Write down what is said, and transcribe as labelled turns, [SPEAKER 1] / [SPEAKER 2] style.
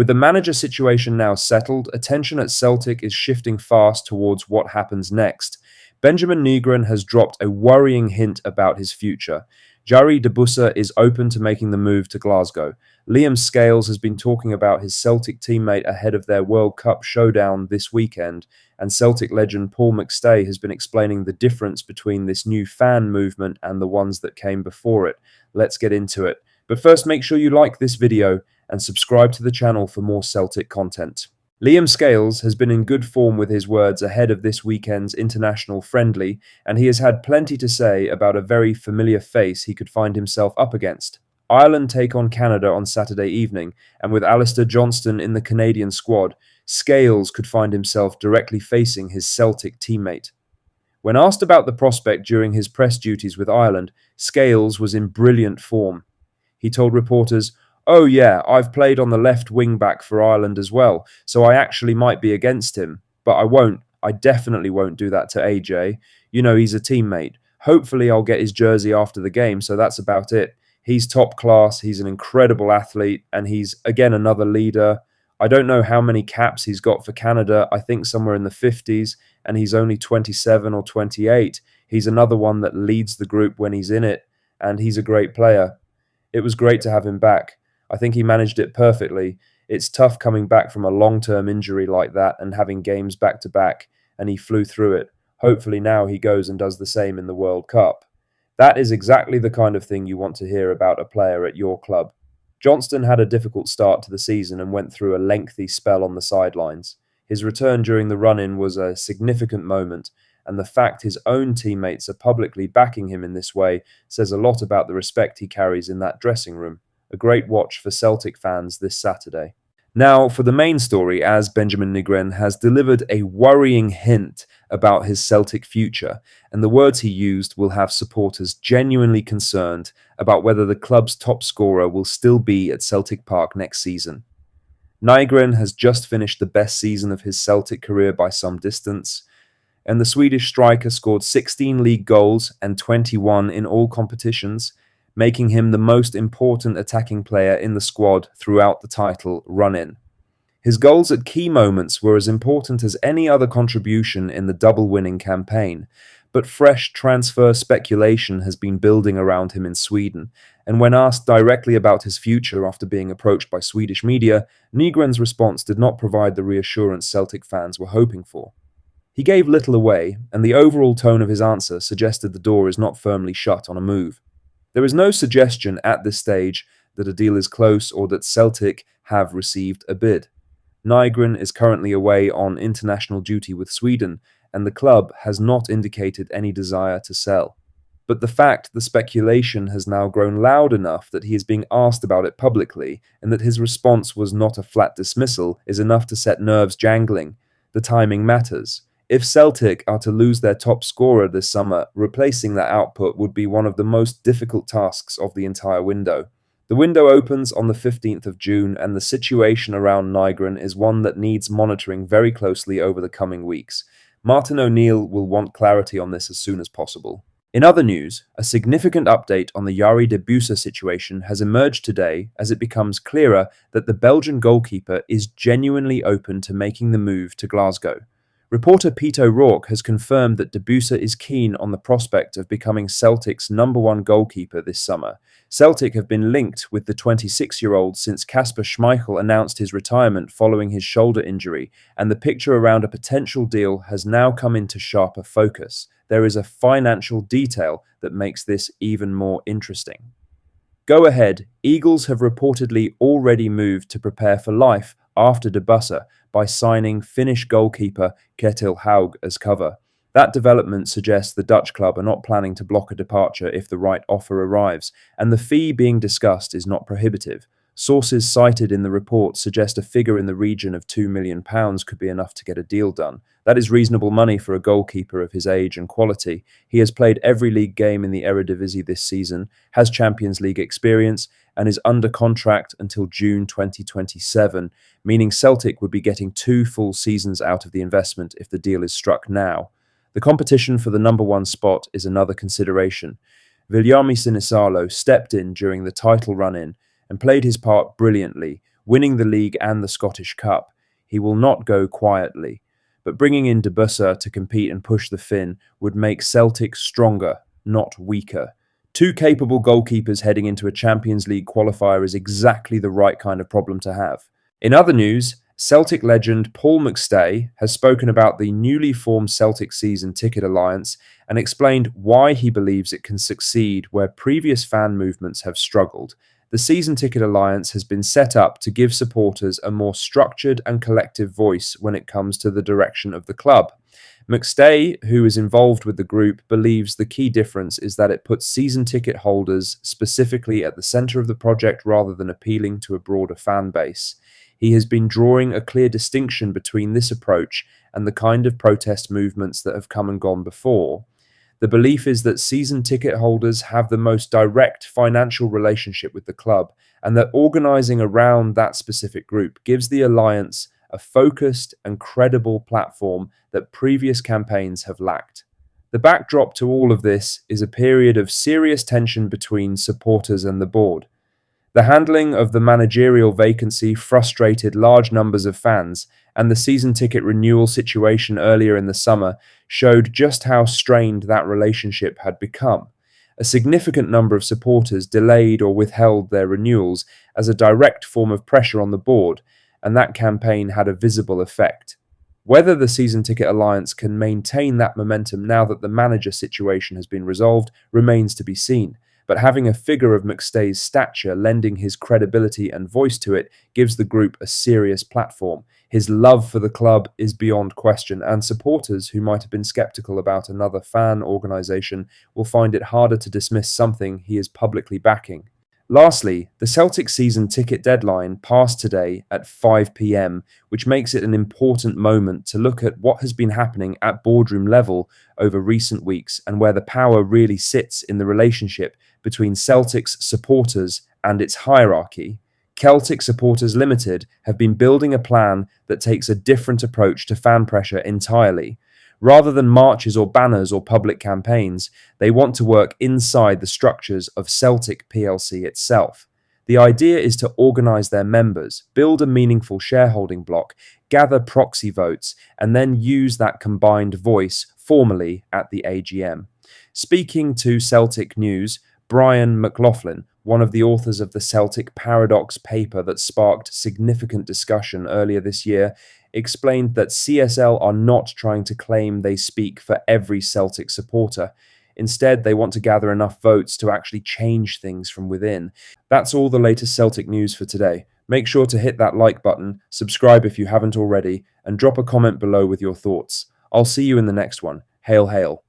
[SPEAKER 1] With the manager situation now settled, attention at Celtic is shifting fast towards what happens next. Benjamin Nygren has dropped a worrying hint about his future. Yari Debusa is open to making the move to Glasgow. Liam Scales has been talking about his Celtic teammate ahead of their World Cup showdown this weekend, and Celtic legend Paul McStay has been explaining the difference between this new fan movement and the ones that came before it. Let's get into it. But first, make sure you like this video and subscribe to the channel for more Celtic content. Liam Scales has been in good form with his words ahead of this weekend's international friendly, and he has had plenty to say about a very familiar face he could find himself up against. Ireland take on Canada on Saturday evening, and with Alistair Johnston in the Canadian squad, Scales could find himself directly facing his Celtic teammate. When asked about the prospect during his press duties with Ireland, Scales was in brilliant form. He told reporters, "Oh yeah, I've played on the left wing back for Ireland as well, so I actually might be against him. But I definitely won't do that to AJ. You know, he's a teammate. Hopefully I'll get his jersey after the game, so that's about it. He's top class, he's an incredible athlete, and he's, again, another leader. I don't know how many caps he's got for Canada, I think somewhere in the 50s, and he's only 27 or 28. He's another one that leads the group when he's in it, and he's a great player. It was great to have him back. I think he managed it perfectly. It's tough coming back from a long-term injury like that and having games back-to-back, and he flew through it. Hopefully now he goes and does the same in the World Cup." That is exactly the kind of thing you want to hear about a player at your club. Johnston had a difficult start to the season and went through a lengthy spell on the sidelines. His return during the run-in was a significant moment, and the fact his own teammates are publicly backing him in this way says a lot about the respect he carries in that dressing room. A great watch for Celtic fans this Saturday. Now, for the main story, as Benjamin Nygren has delivered a worrying hint about his Celtic future, and the words he used will have supporters genuinely concerned about whether the club's top scorer will still be at Celtic Park next season. Nygren has just finished the best season of his Celtic career by some distance, and the Swedish striker scored 16 league goals and 21 in all competitions, making him the most important attacking player in the squad throughout the title run-in. His goals at key moments were as important as any other contribution in the double-winning campaign, but fresh transfer speculation has been building around him in Sweden, and when asked directly about his future after being approached by Swedish media, Nygren's response did not provide the reassurance Celtic fans were hoping for. He gave little away, and the overall tone of his answer suggested the door is not firmly shut on a move. There is no suggestion at this stage that a deal is close or that Celtic have received a bid. Nygren is currently away on international duty with Sweden, and the club has not indicated any desire to sell. But the fact the speculation has now grown loud enough that he is being asked about it publicly, and that his response was not a flat dismissal, is enough to set nerves jangling. The timing matters. If Celtic are to lose their top scorer this summer, replacing that output would be one of the most difficult tasks of the entire window. The window opens on the 15th of June, and the situation around Nygren is one that needs monitoring very closely over the coming weeks. Martin O'Neill will want clarity on this as soon as possible. In other news, a significant update on the Yari Debusa situation has emerged today as it becomes clearer that the Belgian goalkeeper is genuinely open to making the move to Glasgow. Reporter Pete O'Rourke has confirmed that Debusa is keen on the prospect of becoming Celtic's #1 goalkeeper this summer. Celtic have been linked with the 26-year-old since Kasper Schmeichel announced his retirement following his shoulder injury, and the picture around a potential deal has now come into sharper focus. There is a financial detail that makes this even more interesting. Go ahead, Eagles have reportedly already moved to prepare for life after Debusa by signing Finnish goalkeeper Ketil Haug as cover. That development suggests the Dutch club are not planning to block a departure if the right offer arrives, and the fee being discussed is not prohibitive. Sources cited in the report suggest a figure in the region of £2 million could be enough to get a deal done. That is reasonable money for a goalkeeper of his age and quality. He has played every league game in the Eredivisie this season, has Champions League experience, and is under contract until June 2027, meaning Celtic would be getting 2 full seasons out of the investment if the deal is struck now. The competition for the #1 spot is another consideration. Viljami Sinisalo stepped in during the title run-in and played his part brilliantly, winning the league and the Scottish Cup. He will not go quietly. But bringing in Debusa to compete and push the Finn would make Celtic stronger, not weaker. Two capable goalkeepers heading into a Champions League qualifier is exactly the right kind of problem to have. In other news, Celtic legend Paul McStay has spoken about the newly formed Celtic Season Ticket Alliance and explained why he believes it can succeed where previous fan movements have struggled. The Season Ticket Alliance has been set up to give supporters a more structured and collective voice when it comes to the direction of the club. McStay, who is involved with the group, believes the key difference is that it puts season ticket holders specifically at the centre of the project rather than appealing to a broader fan base. He has been drawing a clear distinction between this approach and the kind of protest movements that have come and gone before. The belief is that season ticket holders have the most direct financial relationship with the club, and that organising around that specific group gives the alliance a focused and credible platform that previous campaigns have lacked. The backdrop to all of this is a period of serious tension between supporters and the board. The handling of the managerial vacancy frustrated large numbers of fans, and the season ticket renewal situation earlier in the summer showed just how strained that relationship had become. A significant number of supporters delayed or withheld their renewals as a direct form of pressure on the board, and that campaign had a visible effect. Whether the Season Ticket Alliance can maintain that momentum now that the manager situation has been resolved remains to be seen. But having a figure of McStay's stature lending his credibility and voice to it gives the group a serious platform. His love for the club is beyond question, and supporters who might have been sceptical about another fan organisation will find it harder to dismiss something he is publicly backing. Lastly, the Celtic season ticket deadline passed today at 5 p.m, which makes it an important moment to look at what has been happening at boardroom level over recent weeks and where the power really sits in the relationship between Celtic's supporters and its hierarchy. Celtic Supporters Limited have been building a plan that takes a different approach to fan pressure entirely. Rather than marches or banners or public campaigns, they want to work inside the structures of Celtic plc itself. The idea is to organise their members, build a meaningful shareholding block, gather proxy votes, and then use that combined voice formally at the AGM. Speaking to Celtic News, Brian McLaughlin, one of the authors of the Celtic Paradox paper that sparked significant discussion earlier this year, explained that CSL are not trying to claim they speak for every Celtic supporter. Instead, they want to gather enough votes to actually change things from within. That's all the latest Celtic news for today. Make sure to hit that like button, subscribe if you haven't already, and drop a comment below with your thoughts. I'll see you in the next one. Hail, hail.